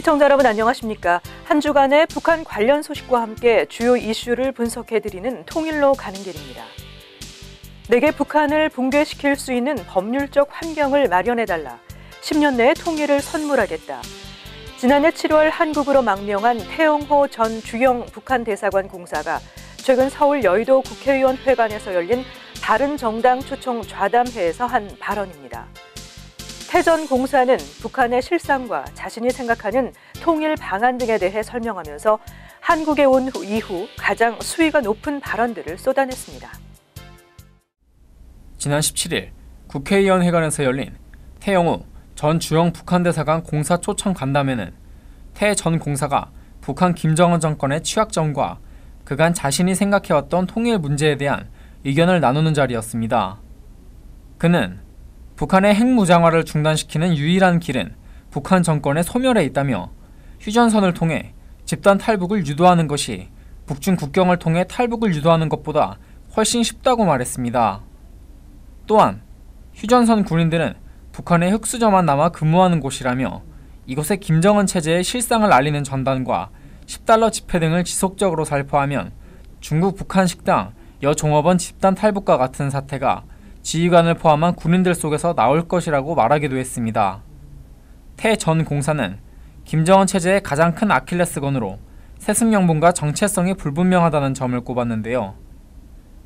시청자 여러분 안녕하십니까? 한 주간의 북한 관련 소식과 함께 주요 이슈를 분석해드리는 통일로 가는 길입니다. 내게 북한을 붕괴시킬 수 있는 법률적 환경을 마련해달라. 10년 내에 통일을 선물하겠다. 지난해 7월 한국으로 망명한 태영호 전 주영 북한 대사관 공사가 최근 서울 여의도 국회의원 회관에서 열린 바른정당 초청 좌담회에서 한 발언입니다. 태 전 공사는 북한의 실상과 자신이 생각하는 통일 방안 등에 대해 설명하면서 한국에 온 이후 가장 수위가 높은 발언들을 쏟아냈습니다. 지난 17일 국회의원 회관에서 열린 태영호 전 주영 북한 대사관 공사 초청 간담회는 태 전 공사가 북한 김정은 정권의 취약점과 그간 자신이 생각해왔던 통일 문제에 대한 의견을 나누는 자리였습니다. 그는 북한의 핵무장화를 중단시키는 유일한 길은 북한 정권의 소멸에 있다며 휴전선을 통해 집단 탈북을 유도하는 것이 북중 국경을 통해 탈북을 유도하는 것보다 훨씬 쉽다고 말했습니다. 또한 휴전선 군인들은 북한의 흑수저만 남아 근무하는 곳이라며 이곳에 김정은 체제의 실상을 알리는 전단과 $10 지폐 등을 지속적으로 살포하면 중국 북한 식당 여종업원 집단 탈북과 같은 사태가 지휘관을 포함한 군인들 속에서 나올 것이라고 말하기도 했습니다. 태 전 공사는 김정은 체제의 가장 큰 아킬레스건으로 세습명분과 정체성이 불분명하다는 점을 꼽았는데요.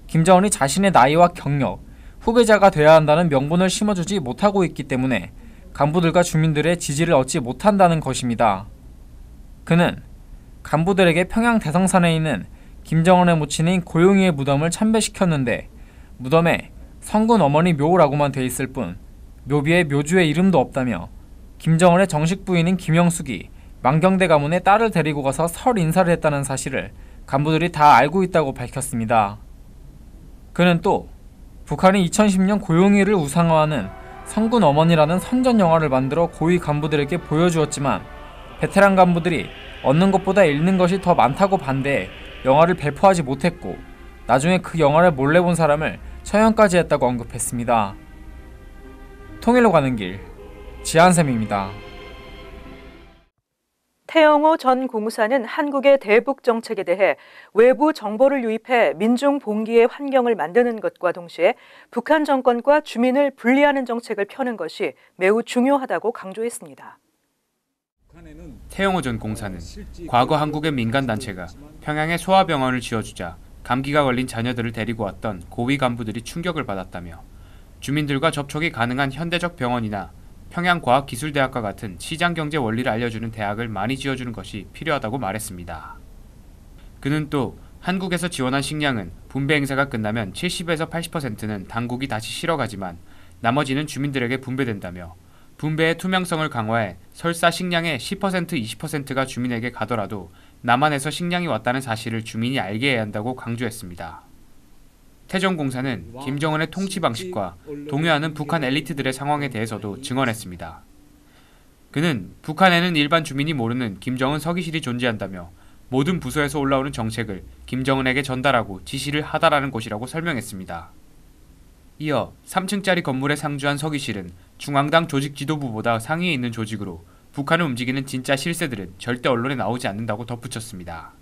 김정은이 자신의 나이와 경력, 후배자가 돼야 한다는 명분을 심어주지 못하고 있기 때문에 간부들과 주민들의 지지를 얻지 못한다는 것입니다. 그는 간부들에게 평양 대성산에 있는 김정은의 모친인 고용희의 무덤을 참배시켰는데 무덤에 성군 어머니 묘라고만 돼 있을 뿐 묘비에 묘주의 이름도 없다며 김정은의 정식 부인인 김영숙이 만경대 가문에 딸을 데리고 가서 설 인사를 했다는 사실을 간부들이 다 알고 있다고 밝혔습니다. 그는 또 북한이 2010년 고용희를 우상화하는 성군 어머니라는 선전 영화를 만들어 고위 간부들에게 보여주었지만 베테랑 간부들이 얻는 것보다 잃는 것이 더 많다고 반대해 영화를 배포하지 못했고 나중에 그 영화를 몰래 본 사람을 처형까지 했다고 언급했습니다. 통일로 가는 길, 지한샘입니다. 태영호 전 공사는 한국의 대북 정책에 대해 외부 정보를 유입해 민중 봉기의 환경을 만드는 것과 동시에 북한 정권과 주민을 분리하는 정책을 펴는 것이 매우 중요하다고 강조했습니다. 태영호 전 공사는 과거 한국의 민간단체가 평양에 소아병원을 지어주자 감기가 걸린 자녀들을 데리고 왔던 고위 간부들이 충격을 받았다며 주민들과 접촉이 가능한 현대적 병원이나 평양과학기술대학과 같은 시장경제 원리를 알려주는 대학을 많이 지어주는 것이 필요하다고 말했습니다. 그는 또 한국에서 지원한 식량은 분배 행사가 끝나면 70에서 80%는 당국이 다시 실어가지만 나머지는 주민들에게 분배된다며 분배의 투명성을 강화해 설사 식량의 10%, 20%가 주민에게 가더라도 남한에서 식량이 왔다는 사실을 주민이 알게 해야 한다고 강조했습니다. 태 전 공사는 김정은의 통치 방식과 동요하는 북한 엘리트들의 상황에 대해서도 증언했습니다. 그는 북한에는 일반 주민이 모르는 김정은 서기실이 존재한다며 모든 부서에서 올라오는 정책을 김정은에게 전달하고 지시를 하다라는 것이라고 설명했습니다. 이어 3층짜리 건물에 상주한 서기실은 중앙당 조직 지도부보다 상위에 있는 조직으로 북한을 움직이는 진짜 실세들은 절대 언론에 나오지 않는다고 덧붙였습니다.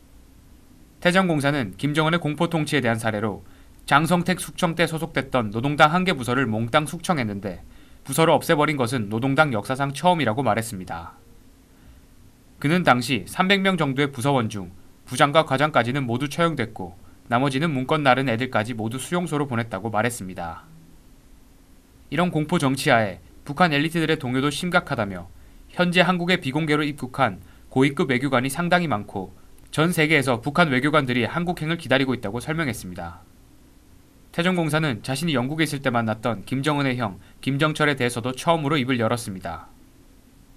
태 전 공사는 김정은의 공포 통치에 대한 사례로 장성택 숙청 때 소속됐던 노동당 한 개 부서를 몽땅 숙청했는데 부서를 없애버린 것은 노동당 역사상 처음이라고 말했습니다. 그는 당시 300명 정도의 부서원 중 부장과 과장까지는 모두 처형됐고 나머지는 문건 나른 애들까지 모두 수용소로 보냈다고 말했습니다. 이런 공포 정치하에 북한 엘리트들의 동요도 심각하다며 현재 한국에 비공개로 입국한 고위급 외교관이 상당히 많고 전 세계에서 북한 외교관들이 한국행을 기다리고 있다고 설명했습니다. 태 전 공사는 자신이 영국에 있을 때 만났던 김정은의 형 김정철에 대해서도 처음으로 입을 열었습니다.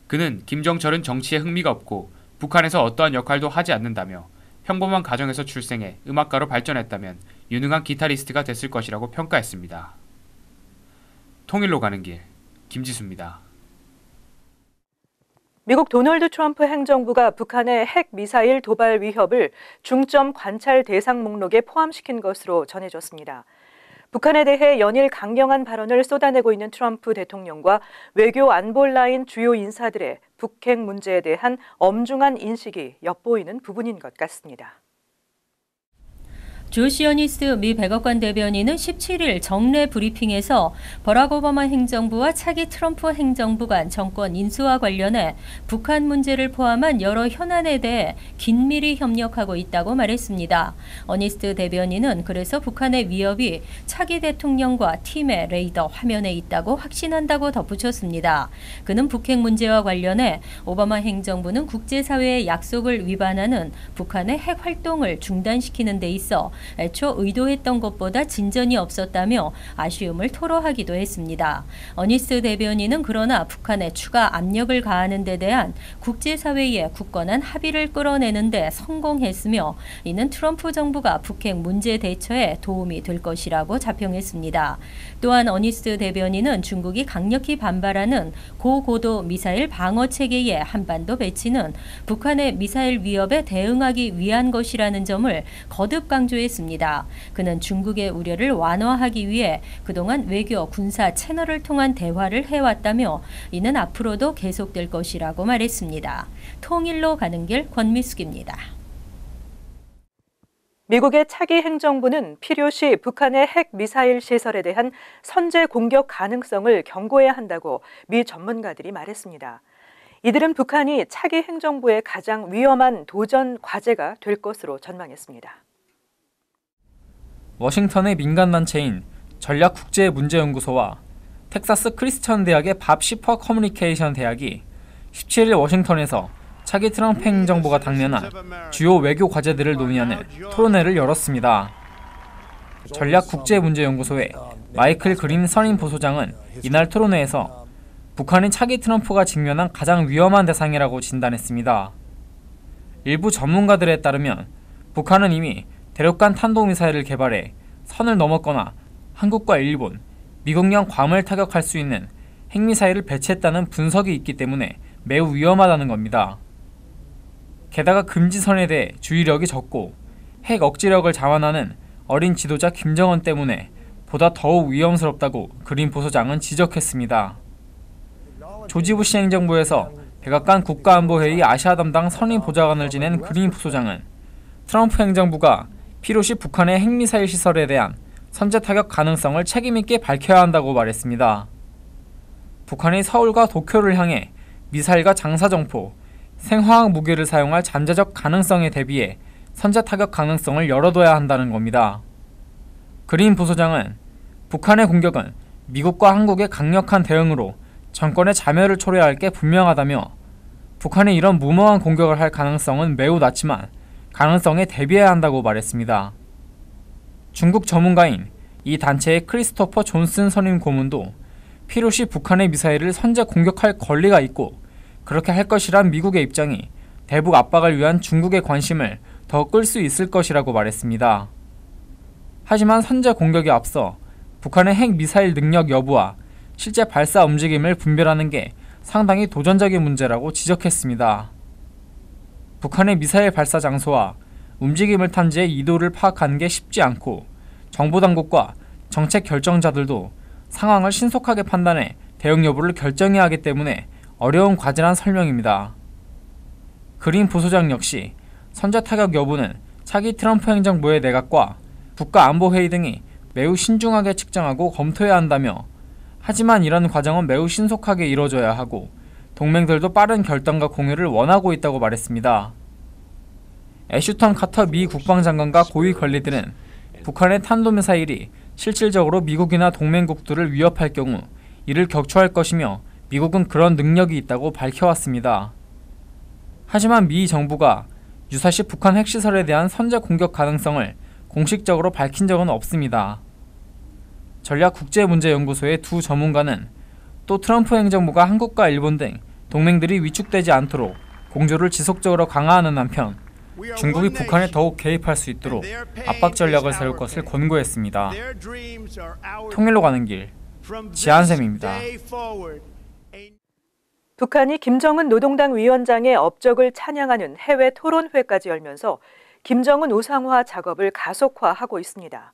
그는 김정철은 정치에 흥미가 없고 북한에서 어떠한 역할도 하지 않는다며 평범한 가정에서 출생해 음악가로 발전했다면 유능한 기타리스트가 됐을 것이라고 평가했습니다. 통일로 가는 길, 김지수입니다. 미국 도널드 트럼프 행정부가 북한의 핵 미사일 도발 위협을 중점 관찰 대상 목록에 포함시킨 것으로 전해졌습니다. 북한에 대해 연일 강경한 발언을 쏟아내고 있는 트럼프 대통령과 외교 안보 라인 주요 인사들의 북핵 문제에 대한 엄중한 인식이 엿보이는 부분인 것 같습니다. 조시 어니스트 미 백악관 대변인은 17일 정례 브리핑에서 버락 오바마 행정부와 차기 트럼프 행정부 간 정권 인수와 관련해 북한 문제를 포함한 여러 현안에 대해 긴밀히 협력하고 있다고 말했습니다. 어니스트 대변인은 그래서 북한의 위협이 차기 대통령과 팀의 레이더 화면에 있다고 확신한다고 덧붙였습니다. 그는 북핵 문제와 관련해 오바마 행정부는 국제사회의 약속을 위반하는 북한의 핵 활동을 중단시키는 데 있어 애초 의도했던 것보다 진전이 없었다며 아쉬움을 토로하기도 했습니다. 어니스트 대변인은 그러나 북한에 추가 압력을 가하는 데 대한 국제사회의 굳건한 합의를 끌어내는 데 성공했으며 이는 트럼프 정부가 북핵 문제 대처에 도움이 될 것이라고 자평했습니다. 또한 어니스트 대변인은 중국이 강력히 반발하는 고고도 미사일 방어 체계의 한반도 배치는 북한의 미사일 위협에 대응하기 위한 것이라는 점을 거듭 강조했습니다. 그는 중국의 우려를 완화하기 위해 그동안 외교 군사 채널을 통한 대화를 해왔다며 이는 앞으로도 계속될 것이라고 말했습니다. 통일로 가는 길 권미숙입니다. 미국의 차기 행정부는 필요시 북한의 핵 미사일 시설에 대한 선제 공격 가능성을 경고해야 한다고 미 전문가들이 말했습니다. 이들은 북한이 차기 행정부의 가장 위험한 도전 과제가 될 것으로 전망했습니다. 워싱턴의 민간단체인 전략국제문제연구소와 텍사스 크리스천 대학의 밥 시퍼 커뮤니케이션 대학이 17일 워싱턴에서 차기 트럼프 행정부가 당면한 주요 외교 과제들을 논의하는 토론회를 열었습니다. 전략국제문제연구소의 마이클 그린 선임 부소장은 이날 토론회에서 북한이 차기 트럼프가 직면한 가장 위험한 대상이라고 진단했습니다. 일부 전문가들에 따르면 북한은 이미 대륙간 탄도미사일을 개발해 선을 넘었거나 한국과 일본, 미국령 괌을 타격할 수 있는 핵미사일을 배치했다는 분석이 있기 때문에 매우 위험하다는 겁니다. 게다가 금지선에 대해 주의력이 적고 핵 억지력을 자완하는 어린 지도자 김정은 때문에 보다 더욱 위험스럽다고 그린 부소장은 지적했습니다. 조지 부시 행정부에서 백악관 국가안보회의 아시아 담당 선임 보좌관을 지낸 그린 부소장은 트럼프 행정부가 필요시 북한의 핵미사일 시설에 대한 선제 타격 가능성을 책임있게 밝혀야 한다고 말했습니다. 북한이 서울과 도쿄를 향해 미사일과 장사정포, 생화학 무기를 사용할 잠재적 가능성에 대비해 선제 타격 가능성을 열어둬야 한다는 겁니다. 그린 부소장은 북한의 공격은 미국과 한국의 강력한 대응으로 정권의 자멸을 초래할 게 분명하다며 북한이 이런 무모한 공격을 할 가능성은 매우 낮지만 가능성에 대비해야 한다고 말했습니다. 중국 전문가인 이 단체의 크리스토퍼 존슨 선임 고문도 필요시 북한의 미사일을 선제 공격할 권리가 있고 그렇게 할 것이란 미국의 입장이 대북 압박을 위한 중국의 관심을 더 끌 수 있을 것이라고 말했습니다. 하지만 선제 공격에 앞서 북한의 핵 미사일 능력 여부와 실제 발사 움직임을 분별하는 게 상당히 도전적인 문제라고 지적했습니다. 북한의 미사일 발사 장소와 움직임을 탐지해 이도를 파악하는 게 쉽지 않고 정보당국과 정책 결정자들도 상황을 신속하게 판단해 대응 여부를 결정해야 하기 때문에 어려운 과제란 설명입니다. 그린 부소장 역시 선제 타격 여부는 차기 트럼프 행정부의 내각과 국가안보회의 등이 매우 신중하게 측정하고 검토해야 한다며 하지만 이런 과정은 매우 신속하게 이뤄져야 하고 동맹들도 빠른 결단과 공유를 원하고 있다고 말했습니다. 애슈턴 카터 미 국방장관과 고위 관리들은 북한의 탄도미사일이 실질적으로 미국이나 동맹국들을 위협할 경우 이를 격추할 것이며 미국은 그런 능력이 있다고 밝혀왔습니다. 하지만 미 정부가 유사시 북한 핵시설에 대한 선제 공격 가능성을 공식적으로 밝힌 적은 없습니다. 전략국제문제연구소의 두 전문가는 또 트럼프 행정부가 한국과 일본 등 동맹들이 위축되지 않도록 공조를 지속적으로 강화하는 한편 중국이 북한에 더욱 개입할 수 있도록 압박 전략을 세울 것을 권고했습니다. 통일로 가는 길, 지한샘입니다. 북한이 김정은 노동당 위원장의 업적을 찬양하는 해외 토론회까지 열면서 김정은 우상화 작업을 가속화하고 있습니다.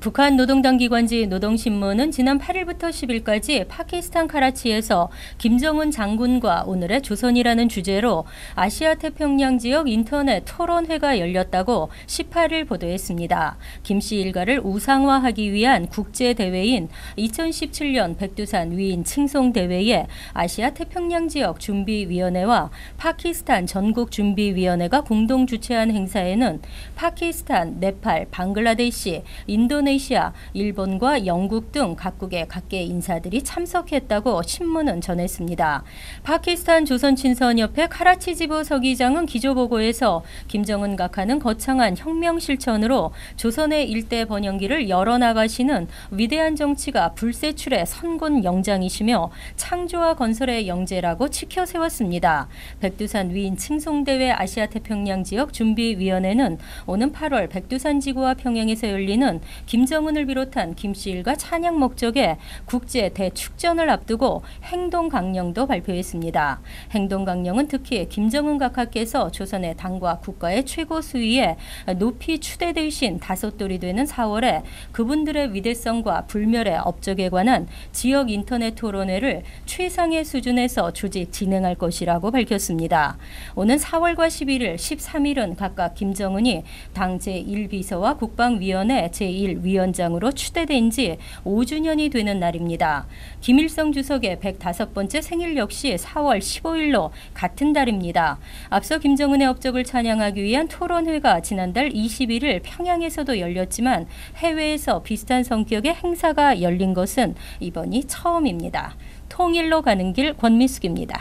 북한 노동당 기관지 노동신문은 지난 8일부터 10일까지 파키스탄 카라치에서 김정은 장군과 오늘의 조선이라는 주제로 아시아 태평양 지역 인터넷 토론회가 열렸다고 18일 보도했습니다. 김 씨 일가를 우상화하기 위한 국제대회인 2017년 백두산 위인 칭송대회에 아시아 태평양 지역 준비위원회와 파키스탄 전국준비위원회가 공동 주최한 행사에는 파키스탄, 네팔, 방글라데시, 인도네시아, 일본과 영국 등 각국의 각계 인사들이 참석했다고 신문은 전했습니다. 파키스탄 조선친선협회 카라치 지부 서기장은 기조보고에서 김정은 각하는 거창한 혁명 실천으로 조선의 일대 번영기를 열어나가시는 위대한 정치가 불세출의 선군 영장이시며 창조와 건설의 영재라고 치켜 세웠습니다. 백두산 위인 칭송대회 아시아태평양 지역 준비위원회는 오는 8월 백두산 지구와 평양에서 열리는 김정은을 비롯한 김씨 일가 찬양 목적의 국제 대축전을 앞두고 행동 강령도 발표했습니다. 행동 강령은 특히 김정은 각하께서 조선의 당과 국가의 최고 수위에 높이 추대되신 다섯돌이 되는 4월에 그분들의 위대성과 불멸의 업적에 관한 지역 인터넷 토론회를 최상의 수준에서 조직 진행할 것이라고 밝혔습니다. 오는 4월과 11일, 13일은 각각 김정은이 당 제1비서와 국방위원회 제1위원장으로 추대된 지 5주년이 되는 날입니다. 김일성 주석의 105번째 생일 역시 4월 15일로 같은 달입니다. 앞서 김정은의 업적을 찬양하기 위한 토론회가 지난달 21일 평양에서도 열렸지만 해외에서 비슷한 성격의 행사가 열린 것은 이번이 처음입니다. 통일로 가는 길 권미숙입니다.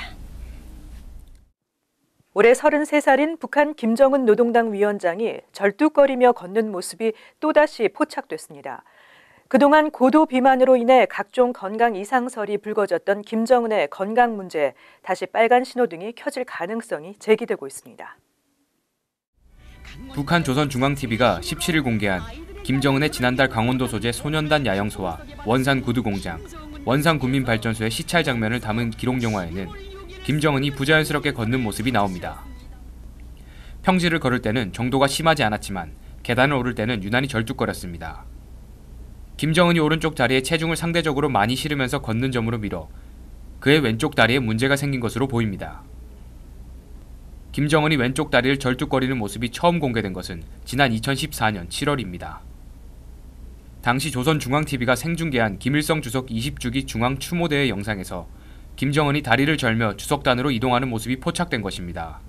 올해 33살인 북한 김정은 노동당 위원장이 절뚝거리며 걷는 모습이 또다시 포착됐습니다. 그동안 고도 비만으로 인해 각종 건강 이상설이 불거졌던 김정은의 건강 문제에 다시 빨간 신호등이 켜질 가능성이 제기되고 있습니다. 북한 조선중앙TV가 17일 공개한 김정은의 지난달 강원도 소재 소년단 야영소와 원산 구두공장, 원산 군민발전소의 시찰 장면을 담은 기록 영화에는 김정은이 부자연스럽게 걷는 모습이 나옵니다. 평지를 걸을 때는 정도가 심하지 않았지만 계단을 오를 때는 유난히 절뚝거렸습니다. 김정은이 오른쪽 다리에 체중을 상대적으로 많이 실으면서 걷는 점으로 미뤄 그의 왼쪽 다리에 문제가 생긴 것으로 보입니다. 김정은이 왼쪽 다리를 절뚝거리는 모습이 처음 공개된 것은 지난 2014년 7월입니다. 당시 조선중앙TV가 생중계한 김일성 주석 20주기 중앙추모대회 영상에서 김정은이 다리를 절며 주석단으로 이동하는 모습이 포착된 것입니다.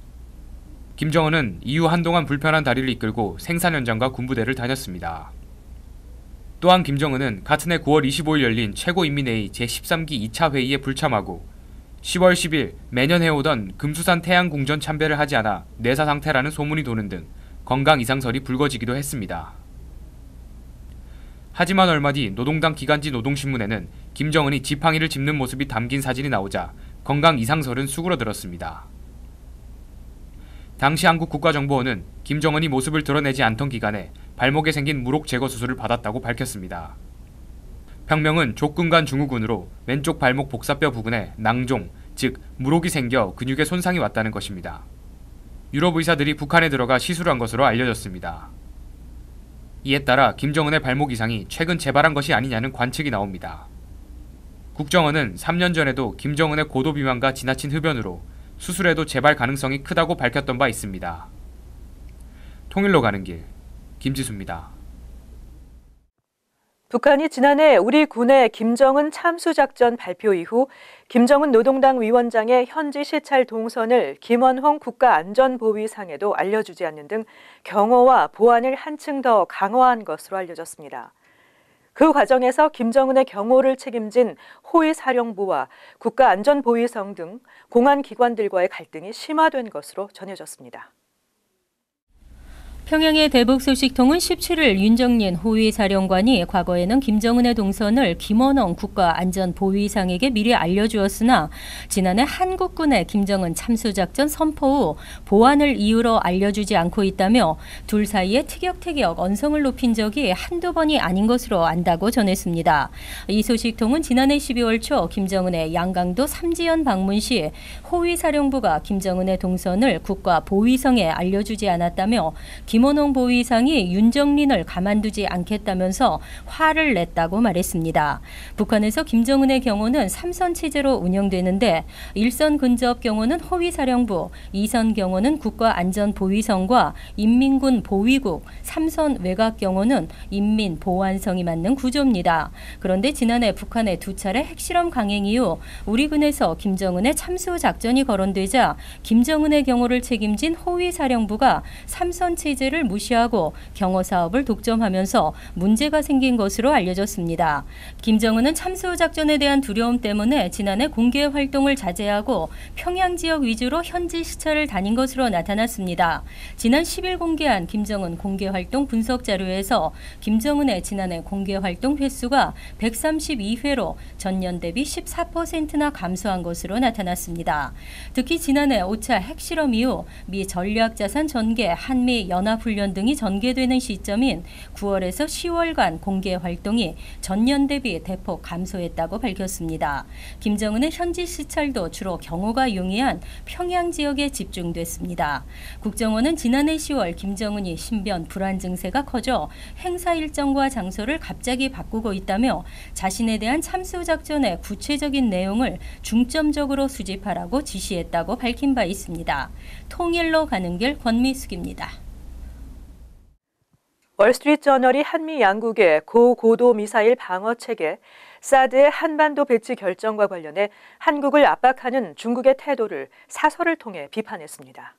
김정은은 이후 한동안 불편한 다리를 이끌고 생산 현장과 군부대를 다녔습니다. 또한 김정은은 같은 해 9월 25일 열린 최고인민회의 제13기 2차 회의에 불참하고 10월 10일 매년 해오던 금수산 태양궁전 참배를 하지 않아 내사 상태라는 소문이 도는 등 건강 이상설이 불거지기도 했습니다. 하지만 얼마 뒤 노동당 기간지 노동신문에는 김정은이 지팡이를 짚는 모습이 담긴 사진이 나오자 건강 이상설은 수그러들었습니다. 당시 한국 국가정보원은 김정은이 모습을 드러내지 않던 기간에 발목에 생긴 무록 제거 수술을 받았다고 밝혔습니다. 병명은 족근간 증후군으로 왼쪽 발목 복사뼈 부근에 낭종, 즉 무록이 생겨 근육에 손상이 왔다는 것입니다. 유럽 의사들이 북한에 들어가 시술을 한 것으로 알려졌습니다. 이에 따라 김정은의 발목 이상이 최근 재발한 것이 아니냐는 관측이 나옵니다. 국정원은 3년 전에도 김정은의 고도 비만과 지나친 흡연으로 수술에도 재발 가능성이 크다고 밝혔던 바 있습니다. 통일로 가는 길, 김지수입니다. 북한이 지난해 우리 군의 김정은 참수작전 발표 이후 김정은 노동당 위원장의 현지 시찰 동선을 김원홍 국가안전보위상에도 알려주지 않는 등 경호와 보안을 한층 더 강화한 것으로 알려졌습니다. 그 과정에서 김정은의 경호를 책임진 호위사령부와 국가안전보위성 등 공안기관들과의 갈등이 심화된 것으로 전해졌습니다. 평양의 대북소식통은 17일 윤정린 호위사령관이 과거에는 김정은의 동선을 김원홍 국가안전보위상에게 미리 알려주었으나 지난해 한국군의 김정은 참수작전 선포 후 보안을 이유로 알려주지 않고 있다며 둘 사이에 티격태격 언성을 높인 적이 한두 번이 아닌 것으로 안다고 전했습니다. 이 소식통은 지난해 12월 초 김정은의 양강도 삼지연 방문 시 호위사령부가 김정은의 동선을 국가보위성에 알려주지 않았다며 김원홍 보위상이 윤정린을 가만두지 않겠다면서 화를 냈다고 말했습니다. 북한에서 김정은의 경호는 3선 체제로 운영되는데 1선 근접 경호는 허위사령부, 2선 경호는 국가안전보위성과 인민군 보위국, 3선 외곽 경호는 인민보안성이 맞는 구조입니다. 그런데 지난해 북한의 2차례 핵실험 강행 이후 우리 군에서 김정은의 참수 작전이 거론되자 김정은의 경호를 책임진 허위사령부가 3선 체제를 무시하고 경호 사업을 독점하면서 문제가 생긴 것으로 알려졌습니다. 김정은은 참수 작전에 대한 두려움 때문에 지난해 공개 활동을 자제하고 평양 지역 위주로 현지 시찰을 다닌 것으로 나타났습니다. 지난 10일 공개한 김정은 공개 활동 분석 자료에서 김정은의 지난해 공개 활동 횟수가 132회로 전년 대비 14%나 감소한 것으로 나타났습니다. 특히 지난해 5차 핵실험 이후 미 전략자산 전개, 한미 연합훈련 등이 전개되는 시점인 9월에서 10월간 공개 활동이 전년 대비 대폭 감소했다고 밝혔습니다. 김정은의 현지 시찰도 주로 경호가 용이한 평양 지역에 집중됐습니다. 국정원은 지난해 10월 김정은이 신변 불안 증세가 커져 행사 일정과 장소를 갑자기 바꾸고 있다며 자신에 대한 참수 작전의 구체적인 내용을 중점적으로 수집하라고 지시했다고 밝힌 바 있습니다. 통일로 가는 길 권미숙입니다. 월스트리트저널이 한미 양국의 고고도 미사일 방어 체계 사드의 한반도 배치 결정과 관련해 한국을 압박하는 중국의 태도를 사설을 통해 비판했습니다.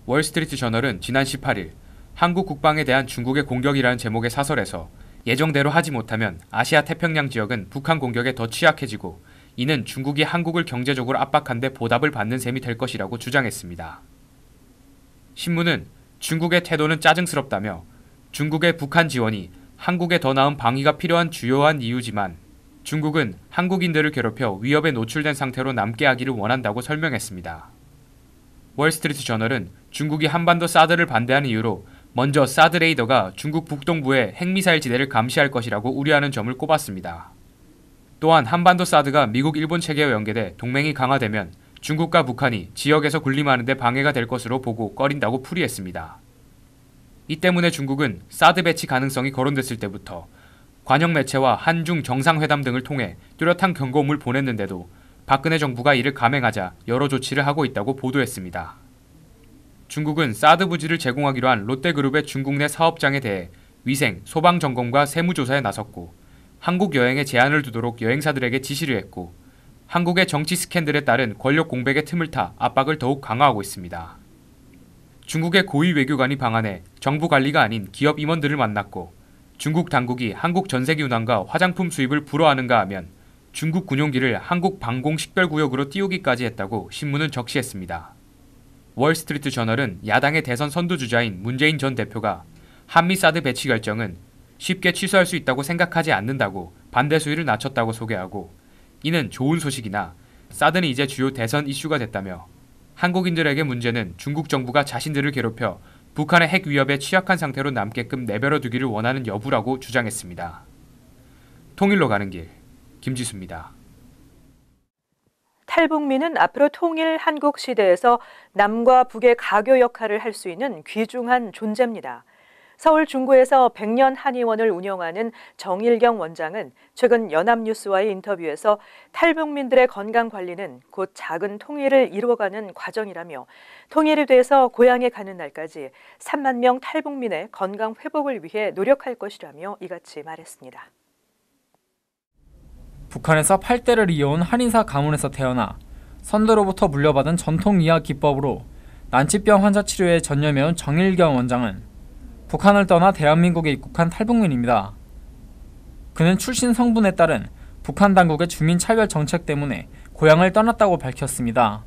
월스트리트 저널은 지난 18일 한국 국방에 대한 중국의 공격이라는 제목의 사설에서 예정대로 하지 못하면 아시아 태평양 지역은 북한 공격에 더 취약해지고 이는 중국이 한국을 경제적으로 압박한 데 보답을 받는 셈이 될 것이라고 주장했습니다. 신문은 중국의 태도는 짜증스럽다며 중국의 북한 지원이 한국에 더 나은 방위가 필요한 주요한 이유지만 중국은 한국인들을 괴롭혀 위협에 노출된 상태로 남게 하기를 원한다고 설명했습니다. 월스트리트 저널은 중국이 한반도 사드를 반대하는 이유로 먼저 사드 레이더가 중국 북동부의 핵미사일 지대를 감시할 것이라고 우려하는 점을 꼽았습니다. 또한 한반도 사드가 미국 일본 체계와 연계돼 동맹이 강화되면 중국과 북한이 지역에서 군림하는 데 방해가 될 것으로 보고 꺼린다고 풀이했습니다. 이 때문에 중국은 사드 배치 가능성이 거론됐을 때부터 관영 매체와 한중 정상회담 등을 통해 뚜렷한 경고음을 보냈는데도 박근혜 정부가 이를 감행하자 여러 조치를 하고 있다고 보도했습니다. 중국은 사드 부지를 제공하기로 한 롯데그룹의 중국 내 사업장에 대해 위생, 소방 점검과 세무조사에 나섰고 한국 여행에 제한을 두도록 여행사들에게 지시를 했고 한국의 정치 스캔들에 따른 권력 공백의 틈을 타 압박을 더욱 강화하고 있습니다. 중국의 고위 외교관이 방한해 정부 관리가 아닌 기업 임원들을 만났고 중국 당국이 한국 전세기 운항과 화장품 수입을 불허하는가 하면 중국 군용기를 한국 방공 식별구역으로 띄우기까지 했다고 신문은 적시했습니다. 월스트리트 저널은 야당의 대선 선두주자인 문재인 전 대표가 한미 사드 배치 결정은 쉽게 취소할 수 있다고 생각하지 않는다고 반대 수위를 낮췄다고 소개하고 이는 좋은 소식이나 사드는 이제 주요 대선 이슈가 됐다며 한국인들에게 문제는 중국 정부가 자신들을 괴롭혀 북한의 핵 위협에 취약한 상태로 남게끔 내버려 두기를 원하는 여부라고 주장했습니다. 통일로 가는 길, 김지수입니다. 탈북민은 앞으로 통일 한국 시대에서 남과 북의 가교 역할을 할 수 있는 귀중한 존재입니다. 서울 중구에서 100년 한의원을 운영하는 정일경 원장은 최근 연합뉴스와의 인터뷰에서 탈북민들의 건강 관리는 곧 작은 통일을 이루어가는 과정이라며 통일이 돼서 고향에 가는 날까지 3만 명 탈북민의 건강 회복을 위해 노력할 것이라며 이같이 말했습니다. 북한에서 8대를 이어온 한의사 가문에서 태어나 선조로부터 물려받은 전통 의학 기법으로 난치병 환자 치료에 전념해온 정일경 원장은 북한을 떠나 대한민국에 입국한 탈북민입니다. 그는 출신 성분에 따른 북한 당국의 주민차별 정책 때문에 고향을 떠났다고 밝혔습니다.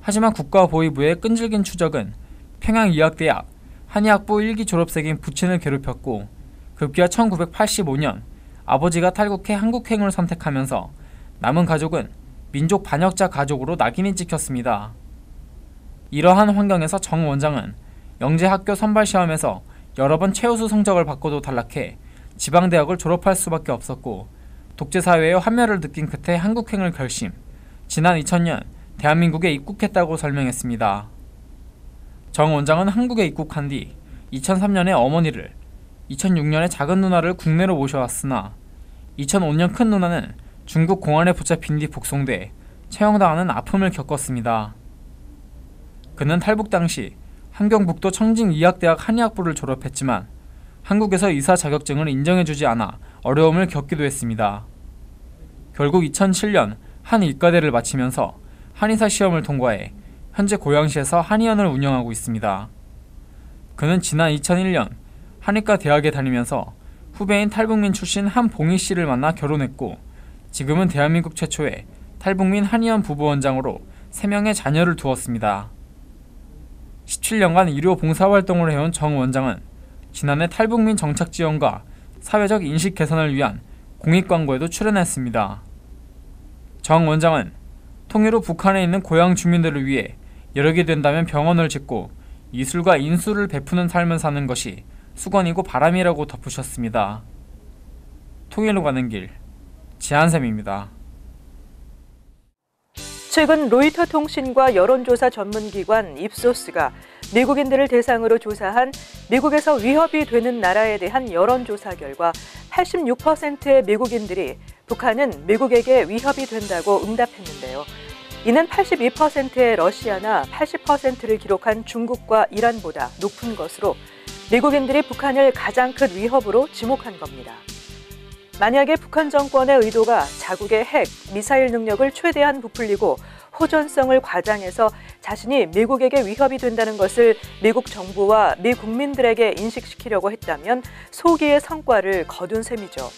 하지만 국가보위부의 끈질긴 추적은 평양의학대학 한의학부 1기 졸업생인 부친을 괴롭혔고 급기야 1985년 아버지가 탈북해 한국행을 선택하면서 남은 가족은 민족 반역자 가족으로 낙인이 찍혔습니다. 이러한 환경에서 정 원장은 영재학교 선발시험에서 여러 번 최우수 성적을 받고도 탈락해 지방대학을 졸업할 수밖에 없었고 독재사회의 환멸을 느낀 끝에 한국행을 결심, 지난 2000년 대한민국에 입국했다고 설명했습니다. 정 원장은 한국에 입국한 뒤 2003년에 어머니를, 2006년에 작은 누나를 국내로 모셔왔으나 2005년 큰 누나는 중국 공안에 붙잡힌 뒤 북송돼 처형당하는 아픔을 겪었습니다. 그는 탈북 당시 함경북도 청진의학대학 한의학부를 졸업했지만 한국에서 의사 자격증을 인정해주지 않아 어려움을 겪기도 했습니다. 결국 2007년 한의과대를 마치면서 한의사 시험을 통과해 현재 고양시에서 한의원을 운영하고 있습니다. 그는 지난 2001년 한의과 대학에 다니면서 후배인 탈북민 출신 한봉희 씨를 만나 결혼했고 지금은 대한민국 최초의 탈북민 한의원 부부원장으로 3명의 자녀를 두었습니다. 17년간 의료 봉사활동을 해온 정 원장은 지난해 탈북민 정착 지원과 사회적 인식 개선을 위한 공익광고에도 출연했습니다. 정 원장은 통일 후 북한에 있는 고향 주민들을 위해 여력이 된다면 병원을 짓고 이술과 인수를 베푸는 삶을 사는 것이 수건이고 바람이라고 덧붙였습니다. 통일로 가는 길, 지한샘입니다. 최근 로이터 통신과 여론조사 전문기관 입소스가 미국인들을 대상으로 조사한 미국에서 위협이 되는 나라에 대한 여론조사 결과 86%의 미국인들이 북한은 미국에게 위협이 된다고 응답했는데요. 이는 82%의 러시아나 80%를 기록한 중국과 이란보다 높은 것으로 미국인들이 북한을 가장 큰 위협으로 지목한 겁니다. 만약에 북한 정권의 의도가 자국의 핵, 미사일 능력을 최대한 부풀리고 호전성을 과장해서 자신이 미국에게 위협이 된다는 것을 미국 정부와 미 국민들에게 인식시키려고 했다면 소기의 성과를 거둔 셈이죠.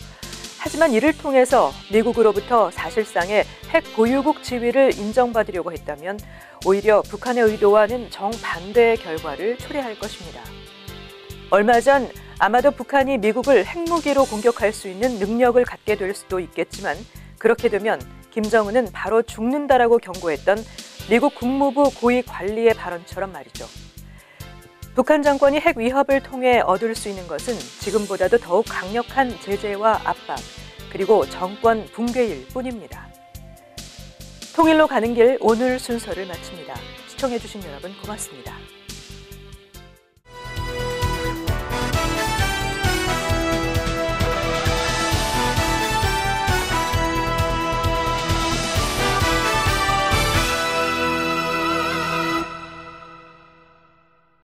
하지만 이를 통해서 미국으로부터 사실상의 핵 보유국 지위를 인정받으려고 했다면 오히려 북한의 의도와는 정반대의 결과를 초래할 것입니다. 얼마 전 아마도 북한이 미국을 핵무기로 공격할 수 있는 능력을 갖게 될 수도 있겠지만 그렇게 되면 김정은은 바로 죽는다라고 경고했던 미국 국무부 고위 관리의 발언처럼 말이죠. 북한 정권이 핵 위협을 통해 얻을 수 있는 것은 지금보다도 더욱 강력한 제재와 압박, 그리고 정권 붕괴일 뿐입니다. 통일로 가는 길 오늘 순서를 마칩니다. 시청해주신 여러분 고맙습니다.